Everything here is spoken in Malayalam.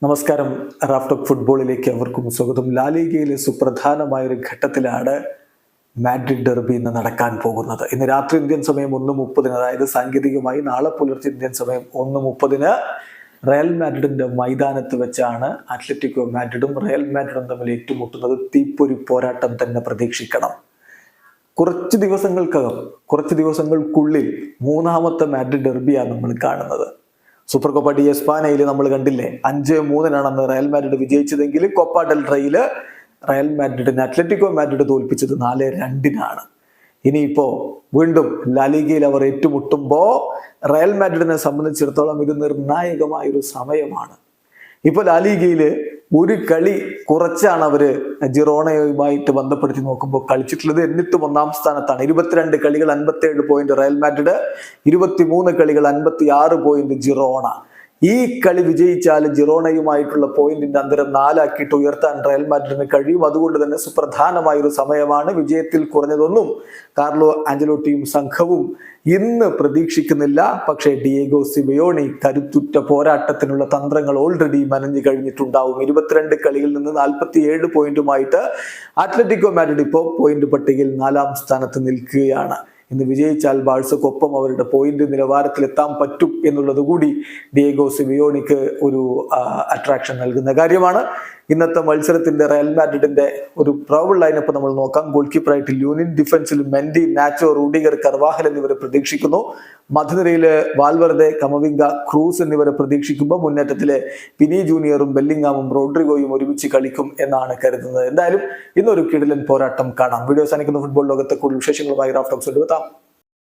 നമസ്കാരം. റാഫ്റ്റോക്ക് ഫുട്ബോളിലേക്ക് അവർക്കും സ്വാഗതം. ലാലിഗയിലെ സുപ്രധാനമായ ഒരു ഘട്ടത്തിലാണ് മാഡ്രിഡ് ഡെർബി ഇന്ന് നടക്കാൻ പോകുന്നത്. ഇന്ന് രാത്രി ഇന്ത്യൻ സമയം 1:30, അതായത് സാങ്കേതികമായി നാളെ പുലർച്ചെ ഇന്ത്യൻ സമയം 1:30 റയൽ മാഡ്രിഡിന്റെ മൈതാനത്ത് വെച്ചാണ് അത്ലറ്റിക്കോ മാഡ്രിഡും റയൽ മാഡ്രിഡും തമ്മിൽ ഏറ്റുമുട്ടുന്നത്. തീപ്പൊരി പോരാട്ടം തന്നെ പ്രതീക്ഷിക്കണം. കുറച്ച് ദിവസങ്ങൾക്കുള്ളിൽ മൂന്നാമത്തെ മാഡ്രിഡ് ഡെർബിയാണ് നമ്മൾ കാണുന്നത്. സൂപ്പർ കോപ്പ ഡി എസ്പാനയിൽ നമ്മൾ കണ്ടില്ലേ, 5-3 അന്ന് റയൽ മാഡ്രിഡ് വിജയിച്ചതെങ്കിൽ കോപ്പ ഡെൽ റേയിൽ റയൽ മാഡ്രിഡിനെ അത്ലറ്റിക്കോ മാഡ്രിഡ് തോൽപ്പിച്ചത് 4-2. ഇനിയിപ്പോ വീണ്ടും ലാലിഗയിൽ അവർ ഏറ്റുമുട്ടുമ്പോൾ റയൽ മാഡ്രിഡിനെ സംബന്ധിച്ചിടത്തോളം ഇത് നിർണായകമായൊരു സമയമാണ്. ഇപ്പൊ ലാലിഗയില് ഒരു കളി കുറച്ചാണ് അവര് ജിറോണയുമായിട്ട് ബന്ധപ്പെടുത്തി നോക്കുമ്പോൾ കളിച്ചിട്ടുള്ളത്. എന്നിട്ടും 1-ാം സ്ഥാനത്താണ്. 22 കളികൾ 57 പോയിന്റ് റയൽ മാഡ്രിഡ്, 23 കളികൾ 56 പോയിന്റ് ജിറോണ. ഈ കളി വിജയിച്ചാൽ ജിറോണയുമായിട്ടുള്ള പോയിന്റിന്റെ അന്തരം 4 ആക്കിയിട്ട് ഉയർത്താൻ റയൽ മാഡ്രിഡിന് കഴിയും. അതുകൊണ്ട് തന്നെ സുപ്രധാനമായ ഒരു സമയമാണ്. വിജയത്തിൽ കുറഞ്ഞതൊന്നും കാർലോ ആഞ്ചലോട്ടിയും സംഘവും ഇന്ന് പ്രതീക്ഷിക്കുന്നില്ല. പക്ഷേ ഡിയേഗോ സിമയോണി കരുത്തുറ്റ പോരാട്ടത്തിനുള്ള തന്ത്രങ്ങൾ ഓൾറെഡി മനഞ്ഞു കഴിഞ്ഞിട്ടുണ്ടാവും. 22 കളികളിൽ നിന്ന് 47 പോയിന്റുമായിട്ട് അത്ലറ്റിക്കോ മാഡ്രിഡ് ഇപ്പോൾ പോയിന്റ് പട്ടികയിൽ 4-ാം സ്ഥാനത്ത് നിൽക്കുകയാണ്. ഇന്ന് വിജയിച്ചാൽ ബാഴ്സക്കൊപ്പം അവരുടെ പോയിന്റ് നിലവാരത്തിൽ എത്താൻ പറ്റും എന്നുള്ളത് കൂടി ഡിയേഗോ സിമിയോണിക്ക് ഒരു അട്രാക്ഷൻ നൽകുന്ന കാര്യമാണ്. ഇന്നത്തെ മത്സരത്തിന്റെ റയൽ മാഡ്രിഡിന്റെ ഒരു പ്രോബിൾ ലൈനപ്പ് നമ്മൾ നോക്കാം. ഗോൾ കീപ്പറായിട്ട് ല്യൂനിൻ, ഡിഫൻസിൽ മെൻഡി, നാച്ചോ, റൂഡിഗർ, കർവാഹൽ എന്നിവരെ പ്രതീക്ഷിക്കുന്നു. മധ്യനിരയില് വാൽവർദെ, കമവിംഗ, ക്രൂസ് എന്നിവരെ പ്രതീക്ഷിക്കുമ്പോൾ മുന്നേറ്റത്തിലെ പിനി ജൂനിയറും ബെല്ലിംഗാമും റോഡ്രിഗോയും ഒരുമിച്ച് കളിക്കും എന്നാണ് കരുതുന്നത്. എന്തായാലും ഇന്നൊരു കിടിലൻ പോരാട്ടം കാണാം. വീഡിയോ അവസാനിക്കുന്ന ഫുട്ബോൾ ലോകത്തെ കൂടുതൽ വിശേഷങ്ങളുമായി റാഫ്റ്റോക്സ് എടുത്താം.